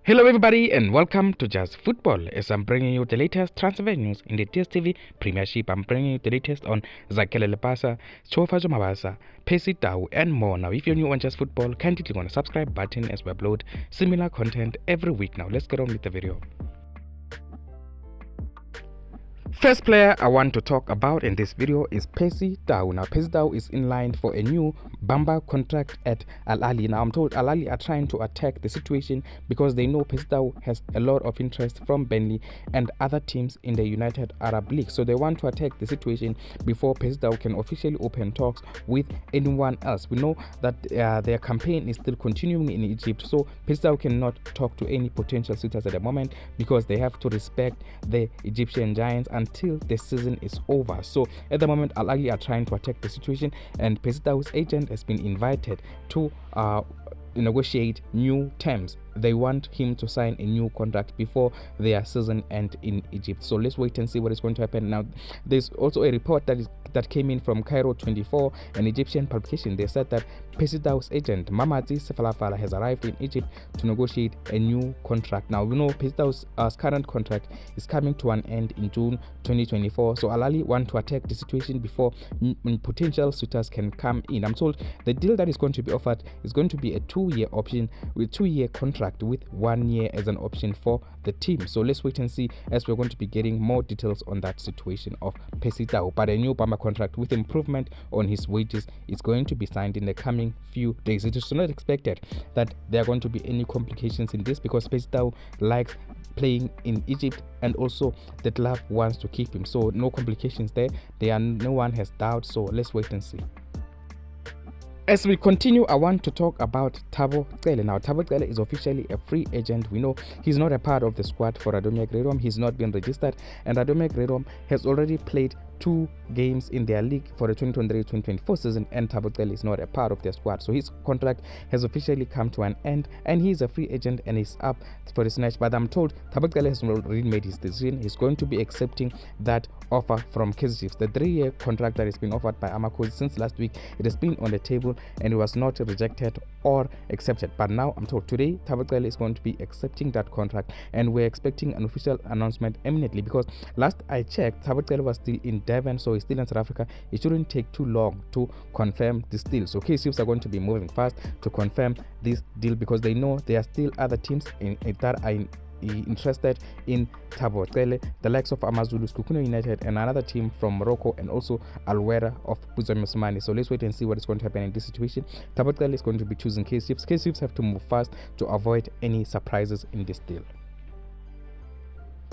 Hello everybody and welcome to Just Football as I'm bringing you the latest transfer news in the DStv Premiership. I'm bringing you the latest on Lepasa, Mabasa, Percy and more. Now if you're new on Just Football, kindly click on the subscribe button as we upload similar content every week. Now let's get on with the video. First player I want to talk about in this video is Percy. Now Percy is in line for a new Bamba contract at Al Ahly. Now I'm told Al Ahly are trying to attack the situation because they know Percy has a lot of interest from Burnley and other teams in the United Arab League. So they want to attack the situation before Percy can officially open talks with anyone else. We know that their campaign is still continuing in Egypt, so Percy cannot talk to any potential suitors at the moment because they have to respect the Egyptian giants until the season is over. So at the moment Al Ahly are trying to attack the situation, and Percy's agent has been invited to negotiate new terms. They want him to sign a new contract before their season end in Egypt. So let's wait and see what is going to happen. Now there's also a report that came in from Cairo 24, an Egyptian publication. They said that Percy agent Mamadi Sefalafala has arrived in Egypt to negotiate a new contract. Now we know Percy current contract is coming to an end in June 2024. So Al Ahly want to attack the situation before potential suitors can come in. I'm told the deal that is going to be offered is going to be a 2-year option with 2-year contract with 1 year as an option for the team. So let's wait and see as we're going to be getting more details on that situation of Percy. But a new Bamba contract with improvement on his wages is going to be signed in the coming few days. It is not expected that there are going to be any complications in this because Percy likes playing in Egypt and also the club wants to keep him. So no complications there. No one has doubt. So let's wait and see. As we continue, I want to talk about Thabo Cele. Now, Thabo Cele is officially a free agent. We know he's not a part of the squad for Radomia Gredom. He's not been registered, and Radomia Gredom has already played 2 games in their league for the 2023-2024 season, and Thabo Cele is not a part of their squad. So his contract has officially come to an end, and he's a free agent and is up for the snatch. But I'm told Thabo Cele has already made his decision. He's going to be accepting that offer from KaizerChiefs. The 3-year contract that has been offered by Amako since last week, it has been on the table and it was not rejected or accepted. But now I'm told today Thabo Cele is going to be accepting that contract, and we're expecting an official announcement imminently because last I checked, Thabo Cele was still in Devon, so he's still in South Africa. It shouldn't take too long to confirm this deal. So KaizerChiefs are going to be moving fast to confirm this deal because they know there are still other teams that are interested in Thabo Cele, the likes of Amazulu, Kukuno United, and another team from Morocco, and also Alwera of Buzamismani. So let's wait and see what is going to happen in this situation. Thabo Cele is going to be choosing KaizerChiefs. KaizerChiefs have to move fast to avoid any surprises in this deal.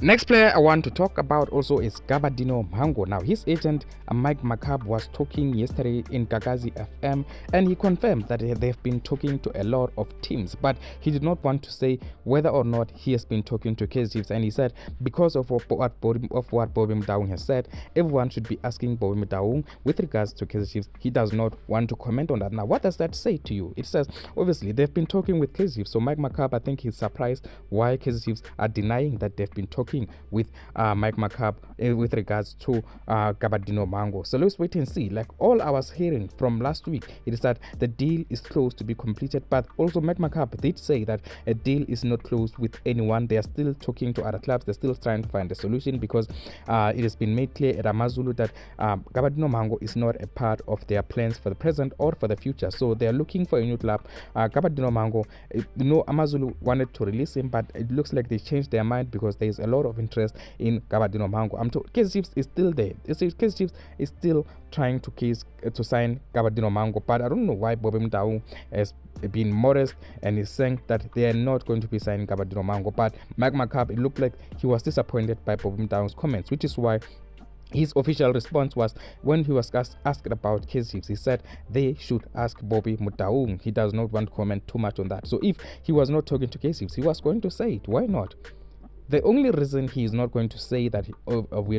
Next player I want to talk about also is Mhango. Now his agent Mike McCabe was talking yesterday in Gagazi FM, and he confirmed that they've been talking to a lot of teams, but he did not want to say whether or not he has been talking to KaizerChiefs. And he said because of what Bobby Motaung has said, everyone should be asking Bobby Motaung with regards to KaizerChiefs. He does not want to comment on that. Now what does that say to you? It says obviously they've been talking with KaizerChiefs. So Mike McCabe, I think he's surprised why KaizerChiefs are denying that they've been talking with Mike McCabe with regards to Mhango. So let's wait and see. Like all I was hearing from last week, it is that the deal is close to be completed, but also Mike McCabe did say that a deal is not closed with anyone. They are still talking to other clubs. They're still trying to find a solution because it has been made clear at Amazulu that Mhango is not a part of their plans for the present or for the future. So they are looking for a new club. Mhango, Amazulu wanted to release him, but it looks like they changed their mind because there is a lot of interest in Mhango. I'm told KaizerChiefs is still there. KaizerChiefs is still trying to sign Mhango, but I don't know why Bobby Motaung has been modest and is saying that they are not going to be signing Mhango. But Mike McCabe, it looked like he was disappointed by Bobby Motaung's comments, which is why his official response was, when he was asked about KaizerChiefs, he said they should ask Bobby Motaung. He does not want to comment too much on that. So if he was not talking to KaizerChiefs, he was going to say it. Why not? The only reason he is not going to say that we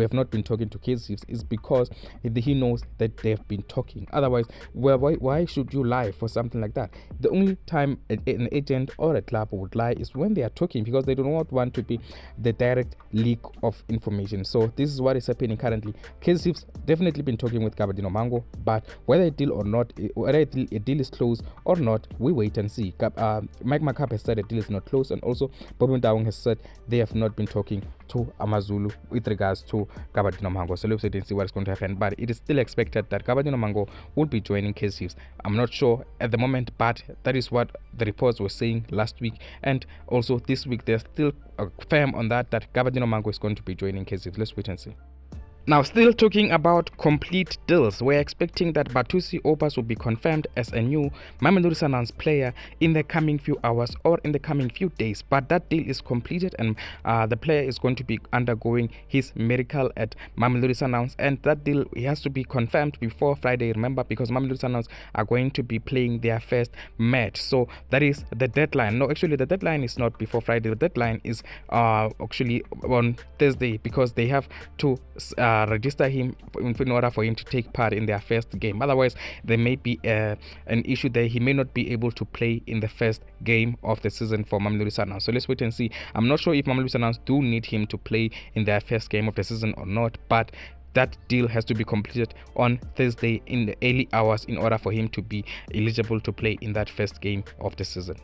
have not been talking to KaizerChiefs is because he knows that they have been talking. Otherwise, why should you lie for something like that? The only time an agent or a club would lie is when they are talking, because they do not want to be the direct leak of information. So this is what is happening currently. KaizerChiefs definitely been talking with Mhango, but whether a deal or not, whether a deal is closed or not, we wait and see. Mike Makap has said a deal is not closed, and also Bobby Ndawong has said they have not been talking to Amazulu with regards to Mhango. So let's wait and see what is going to happen. But it is still expected that Mhango will be joining KaizerChiefs. I'm not sure at the moment, but that is what the reports were saying last week, and also this week they're still firm on that Mhango is going to be joining KaizerChiefs. Let's wait and see. Now, still talking about complete deals, we're expecting that Aubaas will be confirmed as a new Mamelodi Sundowns player in the coming few hours or in the coming few days. But that deal is completed, and the player is going to be undergoing his medical at Mamelodi Sundowns, and that deal has to be confirmed before Friday. Remember, because Mamelodi Sundowns are going to be playing their first match, so that is the deadline. No, actually, the deadline is not before Friday. The deadline is actually on Thursday, because they have to register him in order for him to take part in their first game. Otherwise, there may be an issue there. He may not be able to play in the first game of the season for Mamelodi Sundowns. So let's wait and see. I'm not sure if Mamelodi Sundowns do need him to play in their first game of the season or not, but that deal has to be completed on Thursday in the early hours in order for him to be eligible to play in that first game of the season.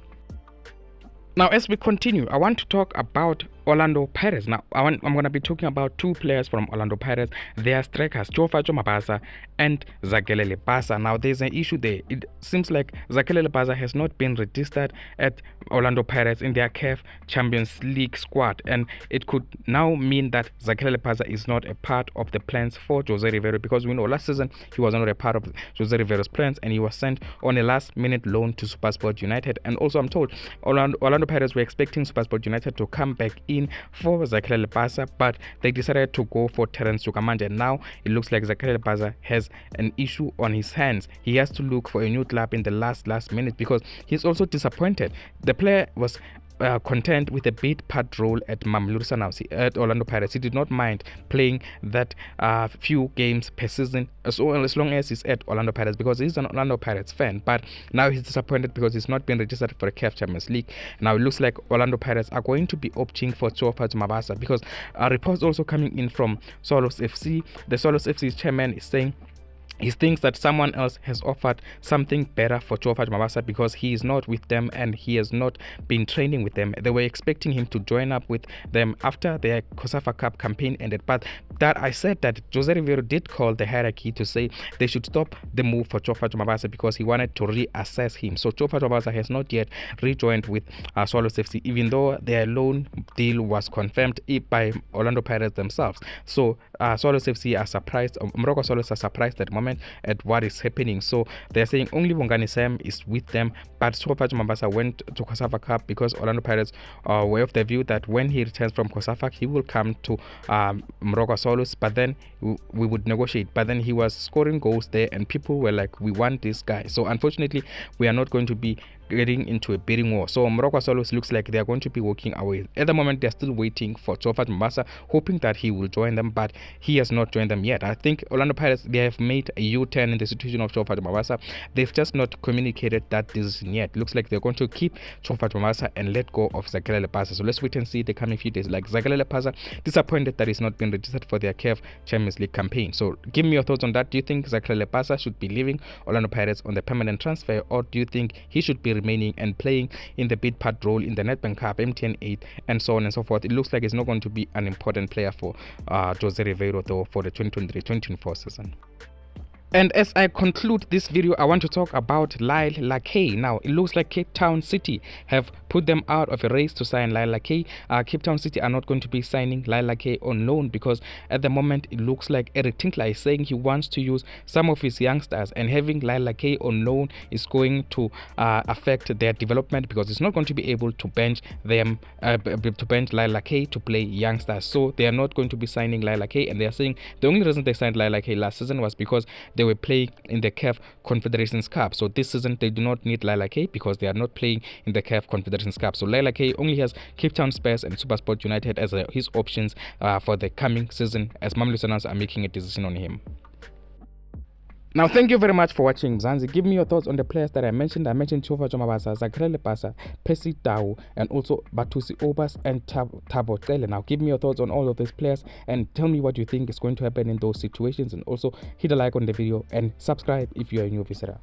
Now, as we continue, I want to talk about Orlando Pirates. Now, I'm going to be talking about two players from Orlando Pirates. They are strikers, Mabasa and Lepasa. Now, there's an issue there. It seems like Lepasa has not been registered at Orlando Pirates in their CAF Champions League squad, and it could now mean that Lepasa is not a part of the plans for Jose Rivero, because we know last season he was not a part of Jose Rivero's plans, and he was sent on a last-minute loan to SuperSport United. And also, I'm told Orlando Pirates were expecting SuperSport United to come back in for Lepasa, but they decided to go for Terence Chukwamanje. Now it looks like Lepasa has an issue on his hands. He has to look for a new club in the last minute, because he's also disappointed. The player was content with a bit part role at Mamelodi Sundowns, at Orlando Pirates. He did not mind playing that few games per season as long as he's at Orlando Pirates, because he's an Orlando Pirates fan. But now he's disappointed because he's not been registered for the CAF Champions League. Now it looks like Orlando Pirates are going to be opting for Mabasa, because reports also coming in from Swallows FC. The Swallows FC chairman is saying he thinks that someone else has offered something better for Mabasa, because he is not with them and he has not been training with them. They were expecting him to join up with them after their COSAFA Cup campaign ended, but that I said that Jose Rivero did call the hierarchy to say they should stop the move for Mabasa, because he wanted to reassess him. So Mabasa has not yet rejoined with Swallows FC, even though their loan deal was confirmed by Orlando Pirates themselves. So Swallows FC are surprised, Morocco Swallows are surprised at the moment at what is happening. So they're saying only Bongani Sam is with them, but Mabasa went to COSAFA Cup because Orlando Pirates were of the view that when he returns from COSAFA, he will come to Morocco Swallows, but then we would negotiate. But then he was scoring goals there, and people were like, we want this guy. So unfortunately, we are not going to be getting into a bidding war. So Morocco Swallows looks like they are going to be walking away. At the moment, they're still waiting for Mabasa, hoping that he will join them, but he has not joined them yet. I think Orlando Pirates, they have made a U-turn in the situation of Mabasa. They've just not communicated that decision yet. Looks like they're going to keep Mabasa and let go of Lepasa. So let's wait and see the coming few days. Like Lepasa, disappointed that he's not been registered for their CAF Champions League campaign. So give me your thoughts on that. Do you think Lepasa should be leaving Orlando Pirates on the permanent transfer, or do you think he should be remaining and playing in the bid part role in the Nedbank Cup, MTN 8, and so on and so forth? It looks like he's not going to be an important player for Jose Rivero, though, for the 2023-2024 season. And as I conclude this video, I want to talk about Lakay. Now, it looks like Cape Town City have put them out of a race to sign Lakay. Cape Town City are not going to be signing Lakay on loan, because at the moment it looks like Eric Tinkler is saying he wants to use some of his youngsters, and having Lakay on loan is going to affect their development, because it's not going to be able to bench them, to bench Lakay to play youngsters. So they are not going to be signing Lakay, and they are saying the only reason they signed Lakay last season was because they they were playing in the CAF Confederations Cup. So this season they do not need Lakay because they are not playing in the CAF Confederations Cup. So Lakay only has Cape Town Spurs and SuperSport United as his options for the coming season, as Mamlusanas are making a decision on him. Now, thank you very much for watching Mzansi. Give me your thoughts on the players that I mentioned. I mentioned Mabasa, Lepasa, Percy, and also Aubaas and Thabo Cele. Now, give me your thoughts on all of these players and tell me what you think is going to happen in those situations. And also hit a like on the video and subscribe if you are a new visitor.